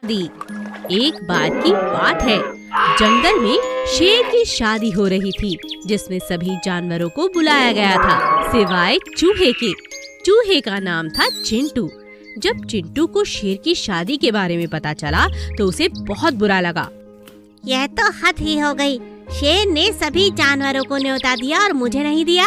दी। एक बार की बात है, जंगल में शेर की शादी हो रही थी, जिसमें सभी जानवरों को बुलाया गया था सिवाय चूहे के। चूहे का नाम था चिंटू। जब चिंटू को शेर की शादी के बारे में पता चला तो उसे बहुत बुरा लगा। यह तो हद ही हो गई। शेर ने सभी जानवरों को न्योता दिया और मुझे नहीं दिया।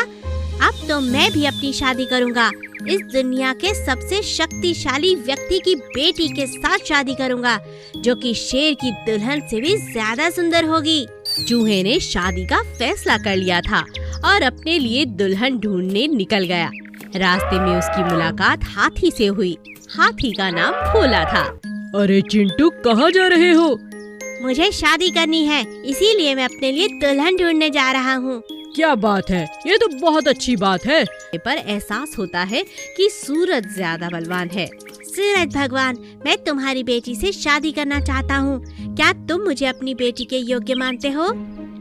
अब तो मैं भी अपनी शादी करूंगा। इस दुनिया के सबसे शक्तिशाली व्यक्ति की बेटी के साथ शादी करूंगा, जो कि शेर की दुल्हन से भी ज्यादा सुंदर होगी। चूहे ने शादी का फैसला कर लिया था और अपने लिए दुल्हन ढूंढने निकल गया। रास्ते में उसकी मुलाकात हाथी से हुई। हाथी का नाम भोला था। अरे चिंटू, कहाँ जा रहे हो? मुझे शादी करनी है, इसीलिए मैं अपने लिए दुल्हन ढूंढने जा रहा हूँ। क्या बात है, ये तो बहुत अच्छी बात है। पर एहसास होता है कि सूरज ज्यादा बलवान है। सूरज भगवान, मैं तुम्हारी बेटी से शादी करना चाहता हूँ। क्या तुम मुझे अपनी बेटी के योग्य मानते हो?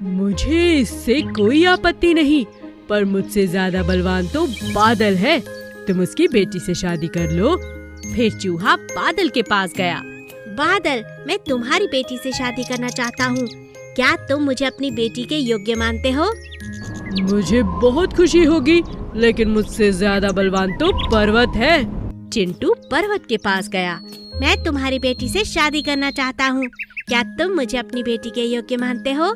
मुझे इससे कोई आपत्ति नहीं, पर मुझसे ज्यादा बलवान तो बादल है। तुम उसकी बेटी से शादी कर लो। फिर चूहा बादल के पास गया। बादल, मैं तुम्हारी बेटी से शादी करना चाहता हूँ। क्या तुम मुझे अपनी बेटी के योग्य मानते हो? मुझे बहुत खुशी होगी, लेकिन मुझसे ज्यादा बलवान तो पर्वत है। चिंटू पर्वत के पास गया। मैं तुम्हारी बेटी से शादी करना चाहता हूँ। क्या तुम मुझे अपनी बेटी के योग्य मानते हो?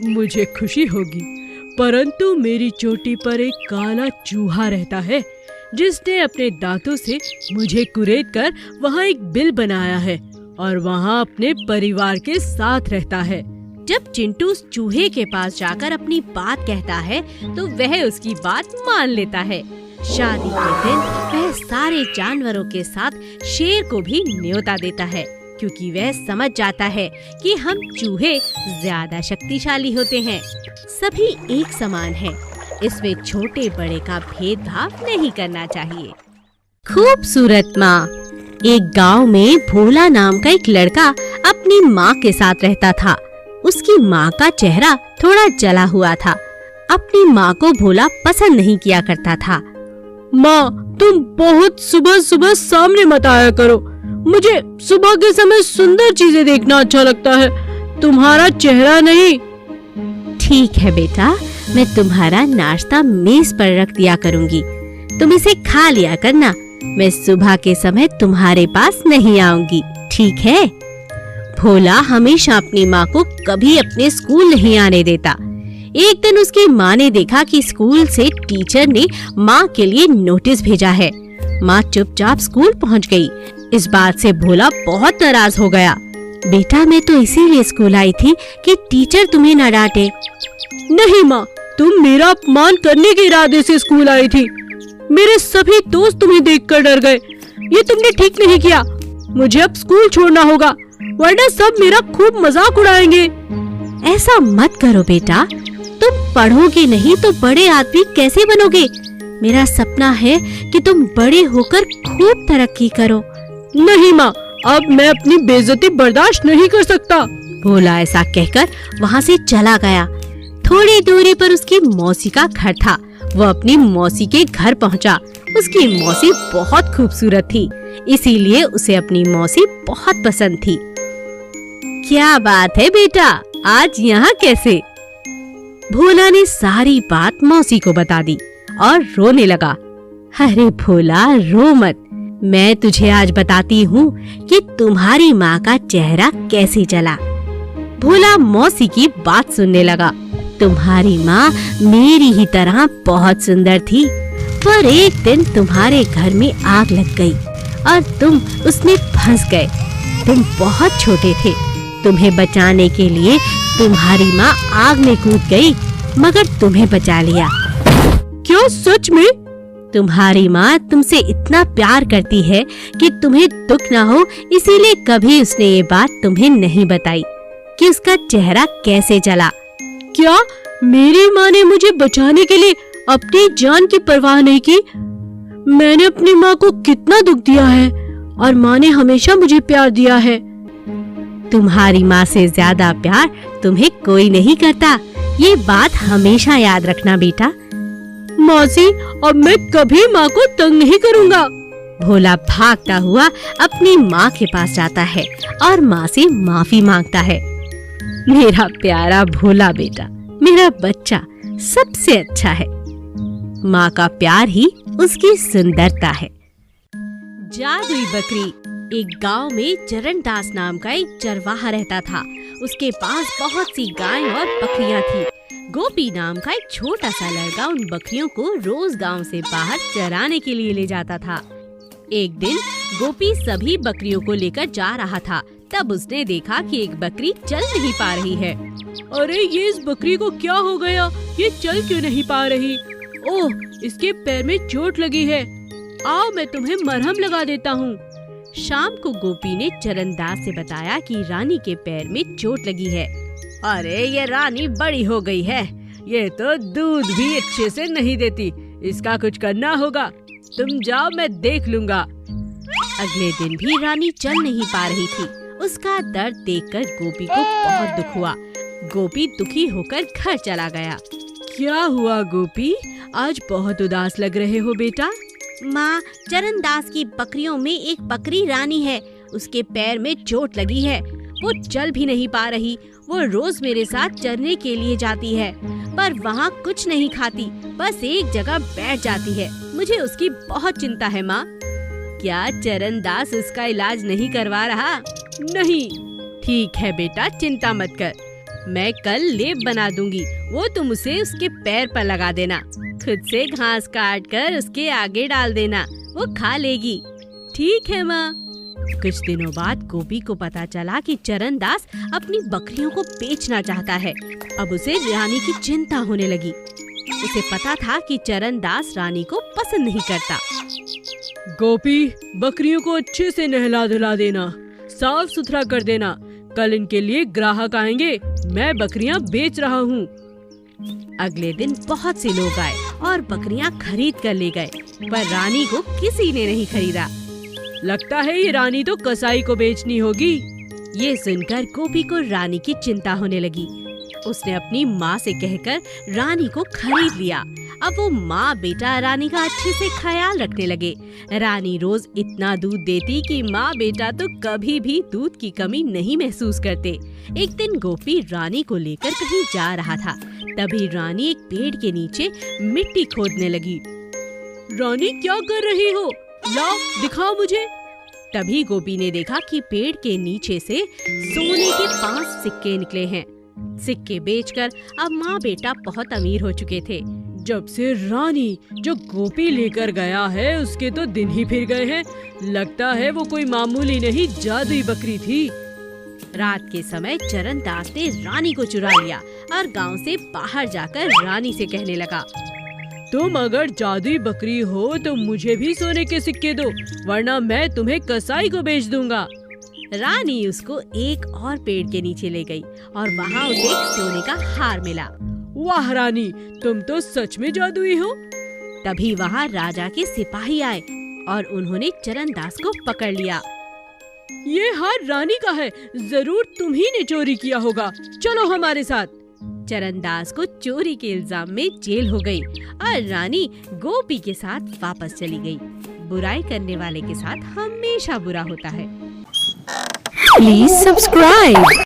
मुझे खुशी होगी, परंतु मेरी चोटी पर एक काला चूहा रहता है, जिसने अपने दांतों से मुझे कुरेद कर वहाँ एक बिल बनाया है और वहाँ अपने परिवार के साथ रहता है। जब चिंटू उस चूहे के पास जाकर अपनी बात कहता है तो वह उसकी बात मान लेता है। शादी के दिन वह सारे जानवरों के साथ शेर को भी न्योता देता है, क्योंकि वह समझ जाता है कि हम चूहे ज्यादा शक्तिशाली होते हैं। सभी एक समान हैं। इसमें छोटे बड़े का भेदभाव नहीं करना चाहिए। खूबसूरत माँ। एक गांव में भोला नाम का एक लड़का अपनी माँ के साथ रहता था। उसकी माँ का चेहरा थोड़ा जला हुआ था। अपनी माँ को भोला पसंद नहीं किया करता था। माँ, तुम बहुत सुबह सुबह सामने मत आया करो। मुझे सुबह के समय सुंदर चीजें देखना अच्छा लगता है, तुम्हारा चेहरा नहीं। ठीक है बेटा, मैं तुम्हारा नाश्ता मेज पर रख दिया करूँगी। तुम इसे खा लिया करना। मैं सुबह के समय तुम्हारे पास नहीं आऊंगी, ठीक है? भोला हमेशा अपनी माँ को कभी अपने स्कूल नहीं आने देता। एक दिन उसकी माँ ने देखा कि स्कूल से टीचर ने माँ के लिए नोटिस भेजा है। माँ चुपचाप स्कूल पहुँच गई। इस बात से भोला बहुत नाराज हो गया। बेटा, मैं तो इसीलिए स्कूल आई थी कि टीचर तुम्हें न डांटे। नहीं माँ, तुम मेरा अपमान करने के इरादे से स्कूल आई थी। मेरे सभी दोस्त तुम्हें देखकर डर गए। ये तुमने ठीक नहीं किया। मुझे अब स्कूल छोड़ना होगा, वरना सब मेरा खूब मजाक उड़ाएंगे। ऐसा मत करो बेटा, तुम पढ़ोगे नहीं तो बड़े आदमी कैसे बनोगे? मेरा सपना है कि तुम बड़े होकर खूब तरक्की करो। नहीं माँ, अब मैं अपनी बेइज्जती बर्दाश्त नहीं कर सकता। भोला ऐसा कहकर वहाँ से चला गया। थोड़ी दूरी पर उसकी मौसी का घर था। वह अपनी मौसी के घर पहुँचा। उसकी मौसी बहुत खूबसूरत थी, इसीलिए उसे अपनी मौसी बहुत पसंद थी। क्या बात है बेटा, आज यहाँ कैसे? भोला ने सारी बात मौसी को बता दी और रोने लगा। अरे भोला, रो मत। मैं तुझे आज बताती हूँ कि तुम्हारी माँ का चेहरा कैसे जला। भोला मौसी की बात सुनने लगा। तुम्हारी माँ मेरी ही तरह बहुत सुंदर थी, पर एक दिन तुम्हारे घर में आग लग गई और तुम उसमें फंस गए। तुम बहुत छोटे थे। तुम्हें बचाने के लिए तुम्हारी माँ आग में कूद गई, मगर तुम्हें बचा लिया। क्या सच में? तुम्हारी माँ तुमसे इतना प्यार करती है कि तुम्हें दुख ना हो, इसीलिए कभी उसने ये बात तुम्हें नहीं बताई कि उसका चेहरा कैसे जला। क्या मेरी माँ ने मुझे बचाने के लिए अपनी जान की परवाह नहीं की? मैंने अपनी माँ को कितना दुख दिया है और माँ ने हमेशा मुझे प्यार दिया है। तुम्हारी माँ से ज्यादा प्यार तुम्हें कोई नहीं करता। ये बात हमेशा याद रखना बेटा। मौसी, अब मैं कभी माँ को तंग नहीं करूँगा। भोला भागता हुआ अपनी माँ के पास जाता है और माँ से माफी मांगता है। मेरा प्यारा भोला बेटा, मेरा बच्चा सबसे अच्छा है। माँ का प्यार ही उसकी सुंदरता है। जादुई बकरी। एक गांव में चरणदास नाम का एक चरवाहा रहता था। उसके पास बहुत सी गायें और बकरियां थी। गोपी नाम का एक छोटा सा लड़का उन बकरियों को रोज गांव से बाहर चराने के लिए ले जाता था। एक दिन गोपी सभी बकरियों को लेकर जा रहा था। तब उसने देखा कि एक बकरी चल नहीं पा रही है। अरे ये इस बकरी को क्या हो गया? ये चल क्यों नहीं पा रही? ओह, इसके पैर में चोट लगी है। आओ मैं तुम्हें मरहम लगा देता हूँ। शाम को गोपी ने चरणदास से बताया कि रानी के पैर में चोट लगी है। अरे ये रानी बड़ी हो गई है, ये तो दूध भी अच्छे से नहीं देती। इसका कुछ करना होगा। तुम जाओ, मैं देख लूँगा। अगले दिन भी रानी चल नहीं पा रही थी। उसका दर्द देखकर गोपी को बहुत दुख हुआ। गोपी दुखी होकर घर चला गया। क्या हुआ गोपी? आज बहुत उदास लग रहे हो बेटा। माँ, चरणदास की बकरियों में एक बकरी रानी है। उसके पैर में चोट लगी है। वो चल भी नहीं पा रही। वो रोज मेरे साथ चरने के लिए जाती है, पर वहाँ कुछ नहीं खाती, बस एक जगह बैठ जाती है। मुझे उसकी बहुत चिंता है माँ। क्या चरणदास उसका इलाज नहीं करवा रहा? नहीं। ठीक है बेटा, चिंता मत कर। मैं कल लेप बना दूंगी, वो तुम उसे उसके पैर पर लगा देना। खुद से घास काट कर उसके आगे डाल देना, वो खा लेगी। ठीक है माँ। कुछ दिनों बाद गोपी को पता चला कि चरणदास अपनी बकरियों को बेचना चाहता है। अब उसे रानी की चिंता होने लगी। उसे पता था कि चरणदास रानी को पसंद नहीं करता। गोपी, बकरियों को अच्छे से नहला धुला देना, साफ सुथरा कर देना। कल इनके लिए ग्राहक आएंगे। मैं बकरियां बेच रहा हूँ। अगले दिन बहुत से लोग आए और बकरियां खरीद कर ले गए, पर रानी को किसी ने नहीं खरीदा। लगता है ये रानी तो कसाई को बेचनी होगी। ये सुनकर गोपी को रानी की चिंता होने लगी। उसने अपनी माँ से कहकर रानी को खरीद लिया। अब वो माँ बेटा रानी का अच्छे से ख्याल रखने लगे। रानी रोज इतना दूध देती कि माँ बेटा तो कभी भी दूध की कमी नहीं महसूस करते। एक दिन गोपी रानी को लेकर कहीं जा रहा था। तभी रानी एक पेड़ के नीचे मिट्टी खोदने लगी। रानी क्या कर रही हो? लाओ, दिखाओ मुझे। तभी गोपी ने देखा कि पेड़ के नीचे से सोने के 5 सिक्के निकले हैं। सिक्के बेचकर अब माँ बेटा बहुत अमीर हो चुके थे। जब से रानी जो गोपी लेकर गया है उसके तो दिन ही फिर गए हैं। लगता है वो कोई मामूली नहीं जादुई बकरी थी। रात के समय चरणदास ने रानी को चुरा लिया और गांव से बाहर जाकर रानी से कहने लगा, तुम अगर जादुई बकरी हो तो मुझे भी सोने के सिक्के दो, वरना मैं तुम्हें कसाई को बेच दूंगा। रानी उसको एक और पेड़ के नीचे ले गई और वहाँ उसे एक सोने का हार मिला। वाह रानी, तुम तो सच में जादुई हो। तभी वहाँ राजा के सिपाही आए और उन्होंने चरणदास को पकड़ लिया। ये हार रानी का है, जरूर तुम ही ने चोरी किया होगा। चलो हमारे साथ। चरणदास को चोरी के इल्जाम में जेल हो गई और रानी गोपी के साथ वापस चली गई। बुराई करने वाले के साथ हमेशा बुरा होता है। Please subscribe.